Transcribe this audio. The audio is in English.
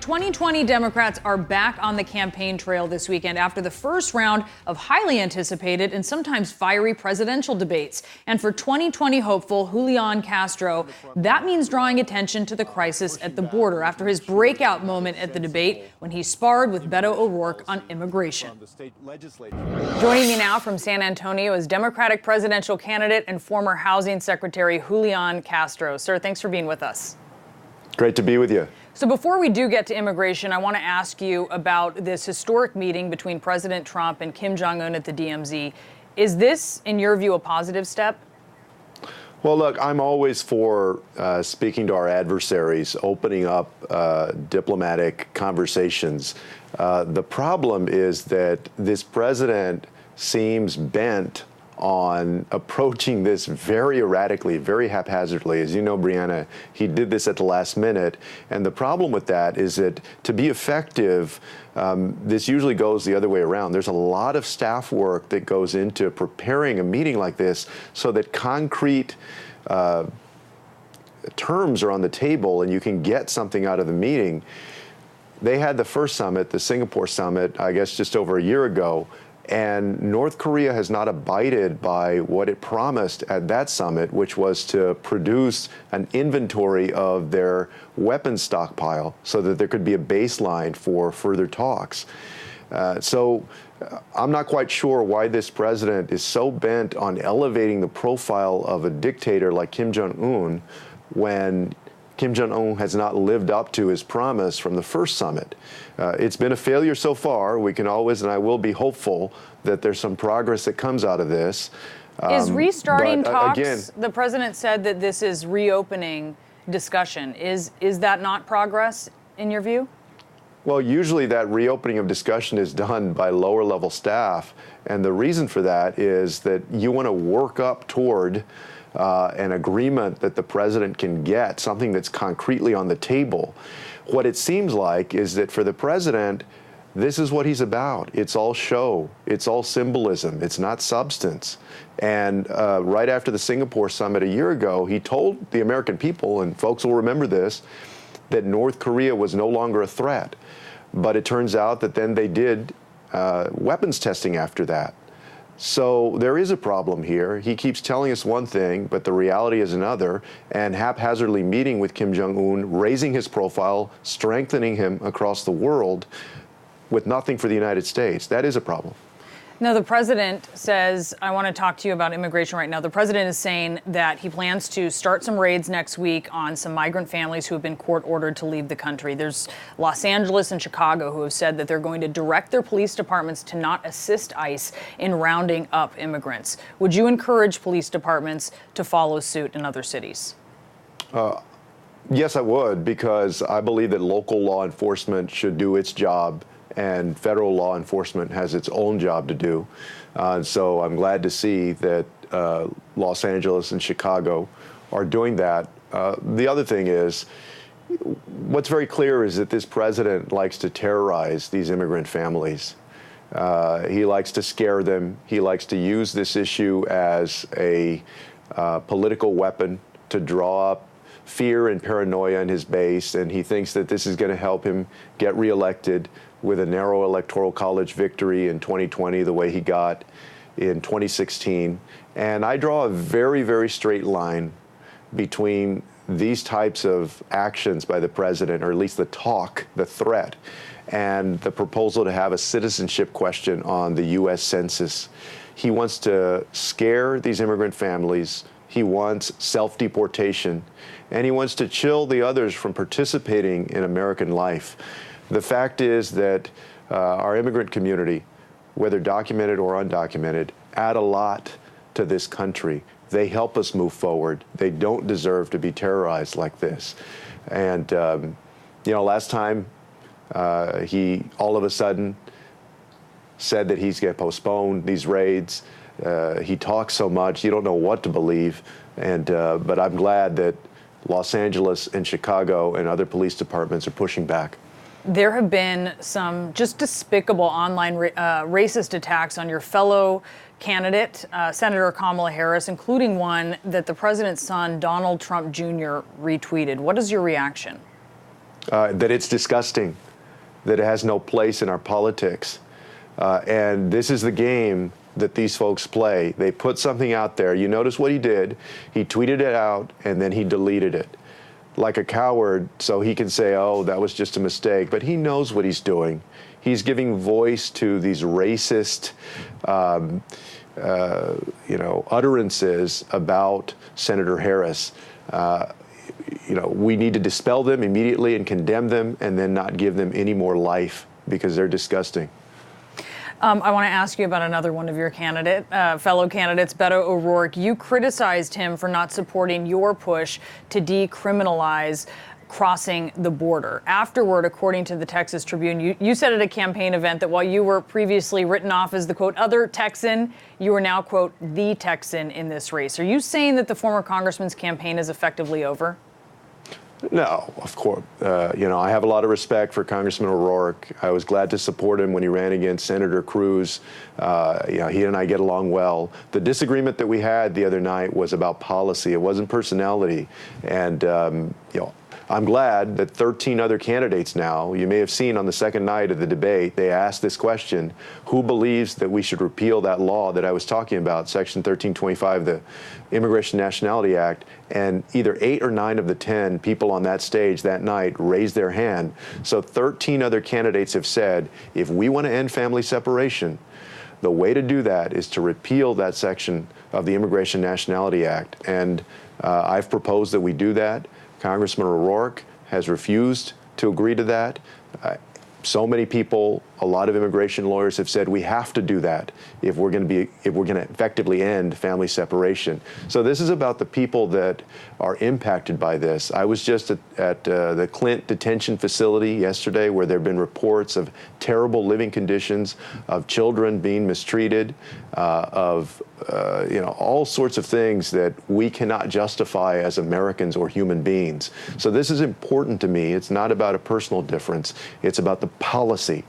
2020 Democrats are back on the campaign trail this weekend after the first round of highly anticipated and sometimes fiery presidential debates. And for 2020 hopeful Julián Castro, that means drawing attention to the crisis at the border after his breakout moment at the debate when he sparred with Beto O'Rourke on immigration. Joining me now from San Antonio is Democratic presidential candidate and former Housing Secretary Julián Castro. Sir, thanks for being with us. Great to be with you. So before we do get to immigration, I want to ask you about this historic meeting between President Trump and Kim Jong-un at the DMZ. Is this, in your view, a positive step? Well, look, I'm always for speaking to our adversaries, opening up diplomatic conversations. The problem is that this president seems bent on approaching this very erratically, very haphazardly. As you know, Brianna, he did this at the last minute. And the problem with that is that to be effective, this usually goes the other way around. There's a lot of staff work that goes into preparing a meeting like this so that concrete terms are on the table and you can get something out of the meeting. They had the first summit, the Singapore summit, I guess just over a year ago. And North Korea has not abided by what it promised at that summit, which was to produce an inventory of their weapons stockpile so that there could be a baseline for further talks. So I'm not quite sure why this president is so bent on elevating the profile of a dictator like Kim Jong-un when Kim Jong-un has not lived up to his promise from the first summit. It's been a failure so far. We can always, and I will be hopeful that there's some progress that comes out of this. Is restarting talks, again, the president said that this is reopening discussion. Is that not progress in your view? Well, usually that reopening of discussion is done by lower level staff. And the reason for that is that you want to work up toward an agreement that the president can get, something that's concretely on the table. What it seems like is that for the president, this is what he's about. It's all show. It's all symbolism. It's not substance. And right after the Singapore summit a year ago, he told the American people, and folks will remember this, that North Korea was no longer a threat. But it turns out that then they did weapons testing after that. So there is a problem here. He keeps telling us one thing, but the reality is another, and haphazardly meeting with Kim Jong-un, raising his profile, strengthening him across the world with nothing for the United States. That is a problem. Now, the president says, I want to talk to you about immigration right now. The president is saying that he plans to start some raids next week on some migrant families who have been court-ordered to leave the country. There's Los Angeles and Chicago who have said that they're going to direct their police departments to not assist ICE in rounding up immigrants. Would you encourage police departments to follow suit in other cities? Yes, I would, because I believe that local law enforcement should do its job and federal law enforcement has its own job to do. So I'm glad to see that Los Angeles and Chicago are doing that. The other thing is, what's very clear is that this president likes to terrorize these immigrant families. He likes to scare them. He likes to use this issue as a political weapon to draw up fear and paranoia in his base, and he thinks that this is going to help him get reelected with a narrow electoral college victory in 2020 the way he got in 2016. And I draw a very, very straight line between these types of actions by the president, or at least the talk, the threat, and the proposal to have a citizenship question on the U.S. Census. He wants to scare these immigrant families. He wants self-deportation, and he wants to chill the others from participating in American life. The fact is that our immigrant community, whether documented or undocumented, add a lot to this country. They help us move forward. They don't deserve to be terrorized like this. And, you know, last time he all of a sudden said that he's going to postpone these raids. He talks so much, you don't know what to believe. And but I'm glad that Los Angeles and Chicago and other police departments are pushing back. There have been some just despicable online racist attacks on your fellow candidate, Senator Kamala Harris, including one that the president's son, Donald Trump Jr., retweeted. What is your reaction? that it's disgusting, that it has no place in our politics. And this is the game that these folks play. They put something out there. You notice what he did. He tweeted it out, and then he deleted it like a coward, so he can say, oh, that was just a mistake. But he knows what he's doing. He's giving voice to these racist utterances about Senator Harris. We need to dispel them immediately and condemn them, and then not give them any more life, because they're disgusting. I want to ask you about another one of your fellow candidates, Beto O'Rourke. You criticized him for not supporting your push to decriminalize crossing the border. Afterward, according to the Texas Tribune, you said at a campaign event that while you were previously written off as the, quote, other Texan, you are now, quote, the Texan in this race. Are you saying that the former congressman's campaign is effectively over? No, of course. I have a lot of respect for Congressman O'Rourke. I was glad to support him when he ran against Senator Cruz. He and I get along well. The disagreement that we had the other night was about policy. It wasn't personality. And, I'm glad that 13 other candidates now, you may have seen on the second night of the debate, they asked this question: who believes that we should repeal that law that I was talking about, Section 1325, the Immigration Nationality Act? And either 8 or 9 of the 10 people on that stage that night raised their hand. So 13 other candidates have said, if we want to end family separation, the way to do that is to repeal that section of the Immigration Nationality Act. And I've proposed that we do that. Congressman O'Rourke has refused to agree to that. So many people, a lot of immigration lawyers have said we have to do that if we're going to effectively end family separation. So this is about the people that are impacted by this. I was just at the Clint detention facility yesterday, where there have been reports of terrible living conditions, of children being mistreated, of all sorts of things that we cannot justify as Americans or human beings. So this is important to me. It's not about a personal difference. It's about the policy.